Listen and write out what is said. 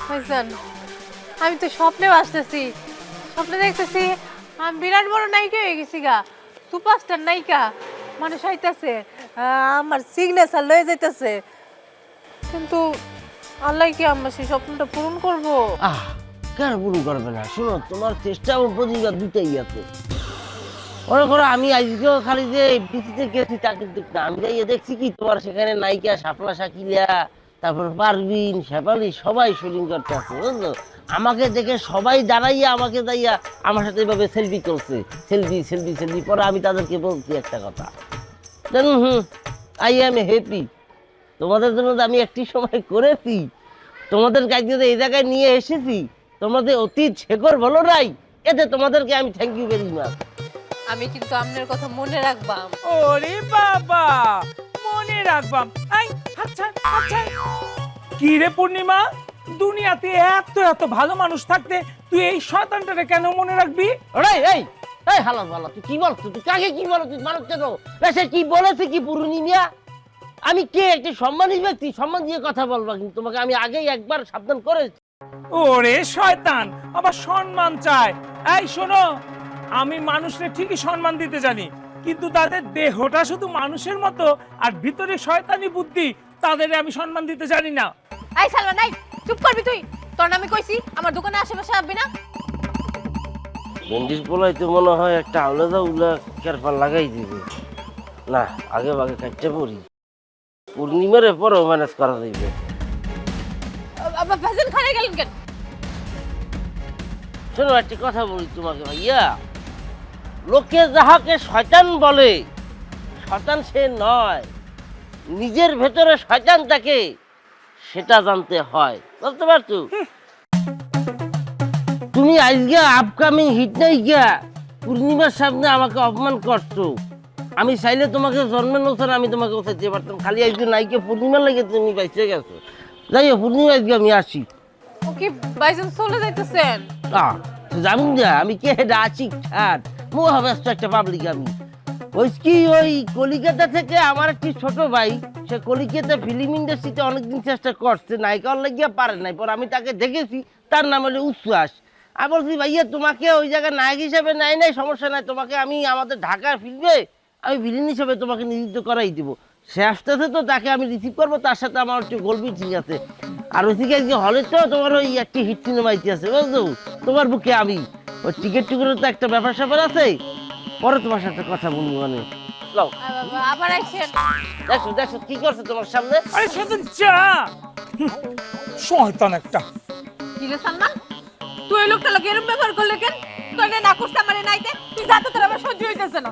ভাইজান আমি তো স্বপ্নে আসতেছি, স্বপ্নে দেখতেছি আমি বিরাট বড় নায়িকা হয়ে গেছি গা, সুপারস্টার নায়িকা। মানুষ আইতাছে আমার সিগনেচার লয়ে যাইতেছে, কিন্তু আল্লাহ কি আমার সেই স্বপ্নটা পূরণ করবো? কেন পূরণ করবে না? শোনো, তোমার চেষ্টা ও প্রতিবাদ দুটাই আছে। মনে করো আমি আজকেও খালি যে বিচিতে গেছি তা কিন্তু না, আমি যাইয়ে দেখছি কি তোমার সেখানে নায়িকা শাপলা শাকিলা, তারপর পারভিন শেফালি সবাই শুটিং করতে আছে, বুঝলো? আমাকে দেখে সবাই দাঁড়াইয়া আমাকে যাইয়া আমার সাথে এভাবে সেলফি করছে, সেলফি সেলফি সেলফি। পরে আমি তাদেরকে বলছি একটা কথা, আই এম হ্যাপি। তোমাদের জন্য আমি একটি সময় করেছি, তোমাদের কাছে এই জায়গায় নিয়ে এসেছি, তোমাদের অতীত শেখর বলো নাই, এতে তোমাদেরকে আমি থ্যাংক ইউ ভেরি মাচ। আমি কিন্তু আপনার কথা মনে রাখবাম। ওরে বাবা, মনে রাখবাম। আই আচ্ছা আচ্ছা, কি রে পূর্ণিমা, দুনিয়াতে এত এত ভালো মানুষ থাকতে তুই এই শয়তানটারে কেন মনে রাখবি? এই এই এই হালাল বালা, তুই কি বলছিস? তুই কাকে কি বলছিস? মানুষ কেন সে কি বলেছে? কি পূর্ণিমা, আমি কে? একটি সম্মানী ব্যক্তি, সম্মান দিয়ে কথা বলবা, কিন্তু তোমাকে আমি আগেই একবার সাবধান করেছি। ওরে শয়তান, আবার সম্মান চায়। এই শোনো, আমি মানুষকে ঠিকই সম্মান দিতে জানি, কিন্তু তাদের দেহটা শুধু মানুষের মতো আর ভিতরে শয়তানি বুদ্ধি, তাদের আমি সম্মান দিতে জানি না। এই সালমান, এই চুপ করবি তুই? তোর নামে কইছি আমার দোকানে আশেপাশে আসবি না। ভেন্ডিস পোলাই তো মনে হয় একটা আলাদা উলা কেরফার লাগাই দিবে। না, আগে ভাগে কাটতে পড়ি, পূর্ণিমারে পরেও ম্যানেজ করা যাইবে। ভাইজান খানে গেলেন কেন? শোনো, একটি কথা বলি তোমাকে ভাইয়া, লোকে যাহাকে শয়তান বলে, শয়তান সে নয়, নিজের ভেতরে শয়তান থাকে সেটা জানতে হয়, বুঝতে পারছো? তুমি আজকে আপকামিং হিট নাই গিয়া পূর্ণিমার সামনে আমাকে অপমান করছো। আমি চাইলে তোমাকে জন্মের বছর আমি তোমাকে চাইতে পারতাম, খালি আজকে নাইকে পূর্ণিমার লাগে তুমি বাইচে গেছো। যাই হোক, পূর্ণিমা আজকে আমি আসি। ওকে ভাইজান চলে যাইতেছেন? জানি না আমি কে, আছি ঠাট মহাব্যস্ত একটা পাবলিক। আমি ওই কি, ওই কলিকাতা থেকে আমার একটি ছোট ভাই, সে কলিকাতা ফিল্ম ইন্ডাস্ট্রিতে অনেকদিন চেষ্টা করছে, নায়িকার লাগিয়ে পারে নাই, পর আমি তাকে দেখেছি, তার নাম হলো উচ্ছ্বাস। আমি বলছি ভাইয়া তোমাকে ওই জায়গায় নায়ক হিসেবে নাই নাই, সমস্যা নাই, তোমাকে আমি আমাদের ঢাকার ফিল্মে আমি ভিলেন হিসেবে তোমাকে নিযুক্ত করাই দিব। সে আসতেছে, তো তাকে আমি রিসিভ করবো, তার সাথে আমার একটু গল্পই ঠিক আছে। আর ওই থেকে আজকে হলে তো তোমার ওই একটি হিট সিনেমা আছে, বুঝলো? তোমার বুকে আমি ওই টিকিট টিকিটের তো একটা ব্যাপার স্যাপার আছে, পরে তোমার সাথে কথা বলবো। মানে আবার আইছেন? দেখো দেখো কি করছে তোমার সামনে। আরে শয়তান যা, শয়তান একটা। কি রে সালমান, তুই এই লোকটা লাগে এরকম ব্যবহার করলে কেন? তোর না করছে আমারে নাইতে, তুই যা তো, তোর আমার সহ্য হইতেছে না।